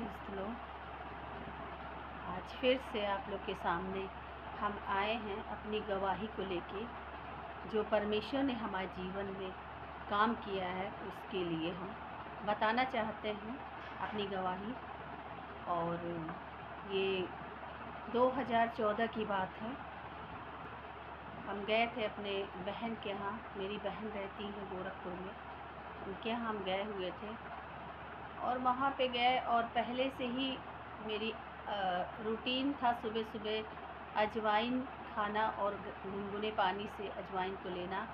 दोस्तों, आज फिर से आप लोग के सामने हम आए हैं अपनी गवाही को लेके। जो परमेश्वर ने हमारे जीवन में काम किया है उसके लिए हम बताना चाहते हैं अपनी गवाही। और ये 2014 की बात है। हम गए थे अपने बहन के यहाँ। मेरी बहन रहती है गोरखपुर में, उनके यहाँ हम गए हुए थे। और वहाँ पे गए और पहले से ही मेरी रूटीन था सुबह सुबह अजवाइन खाना और गुनगुने पानी से अजवाइन को लेना।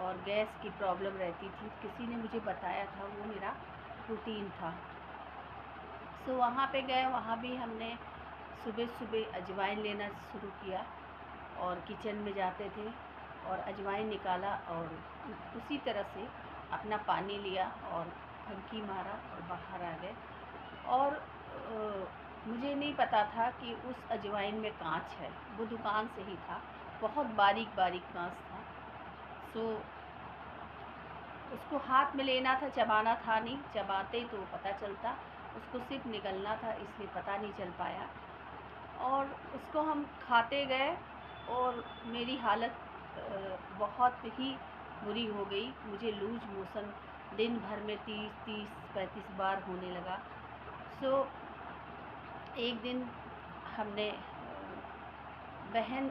और गैस की प्रॉब्लम रहती थी, किसी ने मुझे बताया था, वो मेरा रूटीन था। सो वहाँ पे गए, वहाँ भी हमने सुबह सुबह अजवाइन लेना शुरू किया और किचन में जाते थे और अजवाइन निकाला और उसी तरह से अपना पानी लिया और फंकी मारा और बाहर आ गए। और मुझे नहीं पता था कि उस अजवाइन में कांच है, वो दुकान से ही था, बहुत बारीक बारीक कांच था। सो उसको हाथ में लेना था, चबाना था नहीं, चबाते तो पता चलता, उसको सिर्फ निगलना था, इसलिए पता नहीं चल पाया। और उसको हम खाते गए और मेरी हालत बहुत ही बुरी हो गई। मुझे लूज मोशन दिन भर में 30-35 बार होने लगा। सो एक दिन हमने बहन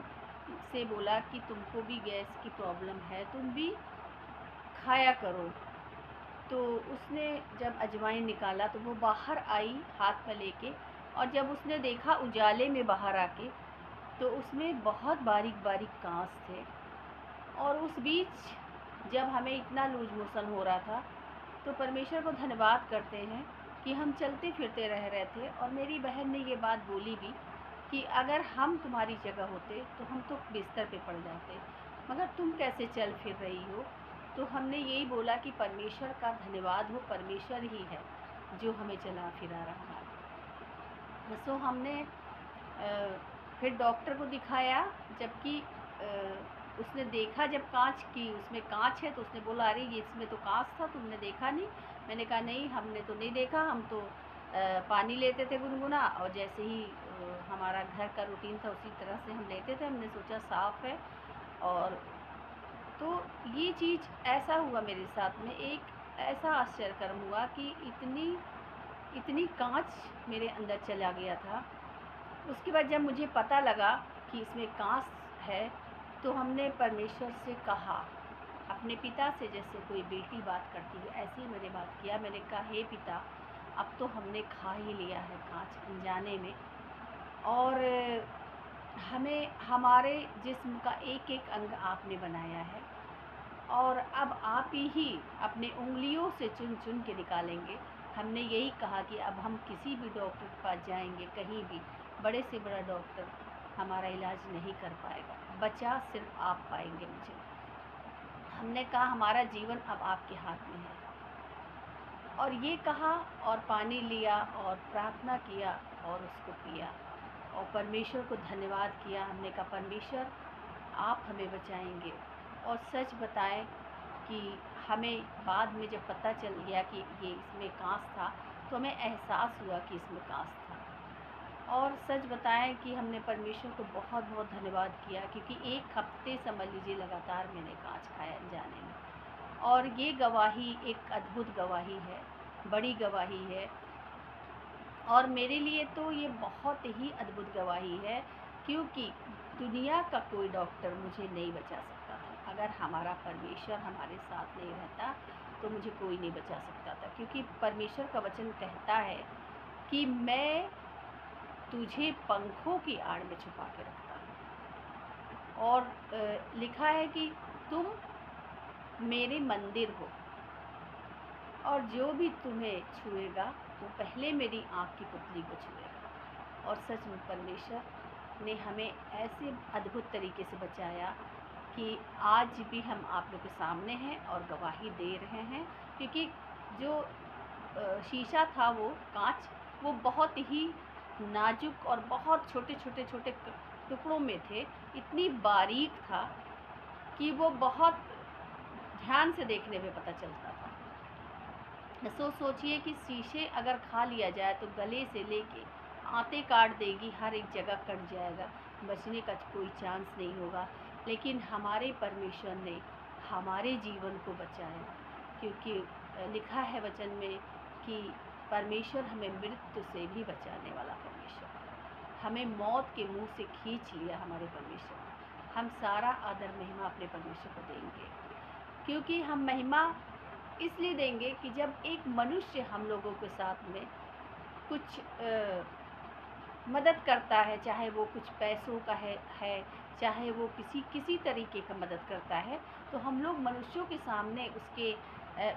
से बोला कि तुमको भी गैस की प्रॉब्लम है, तुम भी खाया करो। तो उसने जब अजवाइन निकाला तो वो बाहर आई हाथ में लेके, और जब उसने देखा उजाले में बाहर आके तो उसमें बहुत बारीक बारीक कांच थे। और उस बीच जब हमें इतना लूज मोशन हो रहा था तो परमेश्वर को धन्यवाद करते हैं कि हम चलते फिरते रह रहे थे। और मेरी बहन ने ये बात बोली भी कि अगर हम तुम्हारी जगह होते तो हम तो बिस्तर पे पड़ जाते, मगर तुम कैसे चल फिर रही हो। तो हमने यही बोला कि परमेश्वर का धन्यवाद हो, परमेश्वर ही है जो हमें चला फिरा रहा है। सो हमने फिर डॉक्टर को दिखाया, जबकि उसने देखा जब कांच की उसमें कांच है तो उसने बोला अरे ये इसमें तो कांच था, तुमने देखा नहीं। मैंने कहा नहीं, हमने तो नहीं देखा, हम तो पानी लेते थे गुनगुना, और जैसे ही हमारा घर का रूटीन था उसी तरह से हम लेते थे, हमने सोचा साफ़ है। और तो ये चीज़ ऐसा हुआ मेरे साथ में, एक ऐसा आश्चर्यकर्म हुआ कि इतनी इतनी कांच मेरे अंदर चला गया था। उसके बाद जब मुझे पता लगा कि इसमें कांच है तो हमने परमेश्वर से कहा, अपने पिता से जैसे कोई बेटी बात करती है ऐसे ही मैंने बात किया। मैंने कहा हे पिता, अब तो हमने खा ही लिया है कांच अनजाने में, और हमें हमारे जिस्म का एक एक अंग आपने बनाया है, और अब आप ही अपने उंगलियों से चुन चुन के निकालेंगे। हमने यही कहा कि अब हम किसी भी डॉक्टर के पास जाएंगे, कहीं भी बड़े से बड़ा डॉक्टर हमारा इलाज नहीं कर पाएगा, बचा सिर्फ आप पाएंगे मुझे। हमने कहा हमारा जीवन अब आपके हाथ में है। और ये कहा और पानी लिया और प्रार्थना किया और उसको पिया और परमेश्वर को धन्यवाद किया। हमने कहा परमेश्वर आप हमें बचाएंगे। और सच बताएं कि हमें बाद में जब पता चल गया कि ये इसमें कांच था तो हमें एहसास हुआ कि इसमें कांच था। और सच बताएं कि हमने परमेश्वर को बहुत बहुत धन्यवाद किया, क्योंकि एक हफ्ते समझ लीजिए लगातार मैंने कांच खाया अनजाने में। और ये गवाही एक अद्भुत गवाही है, बड़ी गवाही है। और मेरे लिए तो ये बहुत ही अद्भुत गवाही है, क्योंकि दुनिया का कोई डॉक्टर मुझे नहीं बचा सकता था। अगर हमारा परमेश्वर हमारे साथ नहीं रहता तो मुझे कोई नहीं बचा सकता था, क्योंकि परमेश्वर का वचन कहता है कि मैं तुझे पंखों की आड़ में छुपा के रखता हूँ। और लिखा है कि तुम मेरे मंदिर हो, और जो भी तुम्हें छुएगा वो पहले मेरी आँख की पुतली को छुएगा। और सच में परमेश्वर ने हमें ऐसे अद्भुत तरीके से बचाया कि आज भी हम आप लोग के सामने हैं और गवाही दे रहे हैं। क्योंकि जो शीशा था, वो कांच, वो बहुत ही नाजुक और बहुत छोटे छोटे छोटे टुकड़ों में थे, इतनी बारीक था कि वो बहुत ध्यान से देखने में पता चलता था। सोचिए कि शीशे अगर खा लिया जाए तो गले से लेके आंतें काट देगी, हर एक जगह कट जाएगा, बचने का कोई चांस नहीं होगा। लेकिन हमारे परमेश्वर ने हमारे जीवन को बचाया, क्योंकि लिखा है वचन में कि परमेश्वर हमें मृत्यु से भी बचाने वाला परमेश्वर है। हमें मौत के मुंह से खींच लिया हमारे परमेश्वर ने। हम सारा आदर महिमा अपने परमेश्वर को देंगे, क्योंकि हम महिमा इसलिए देंगे कि जब एक मनुष्य हम लोगों के साथ में कुछ मदद करता है, चाहे वो कुछ पैसों का है चाहे वो किसी तरीके का मदद करता है, तो हम लोग मनुष्यों के सामने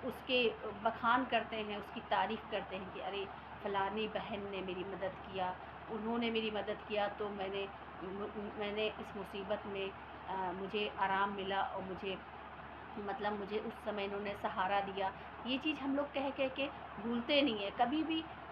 उसके बखान करते हैं, उसकी तारीफ़ करते हैं कि अरे फलानी बहन ने मेरी मदद किया, उन्होंने मेरी मदद किया तो मैंने इस मुसीबत में मुझे आराम मिला और मुझे उस समय इन्होंने सहारा दिया। ये चीज़ हम लोग कह के भूलते नहीं है।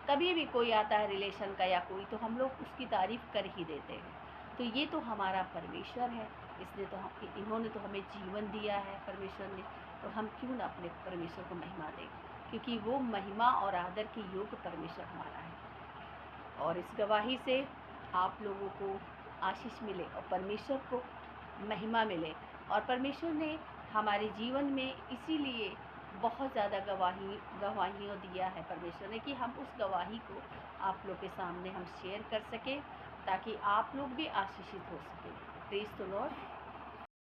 कभी भी कोई आता है रिलेशन का या कोई, तो हम लोग उसकी तारीफ़ कर ही देते हैं। तो ये तो हमारा परमेश्वर है, इसने तो इन्होंने तो हमें जीवन दिया है परमेश्वर ने, तो हम क्यों ना अपने परमेश्वर को महिमा दें, क्योंकि वो महिमा और आदर के योग्य परमेश्वर हमारा है। और इस गवाही से आप लोगों को आशीष मिले और परमेश्वर को महिमा मिले। और परमेश्वर ने हमारे जीवन में इसीलिए बहुत ज़्यादा गवाहियों दिया है परमेश्वर ने, कि हम उस गवाही को आप लोग के सामने हम शेयर कर सकें, ताकि आप लोग भी आशीषित हो सकें। Praise the Lord.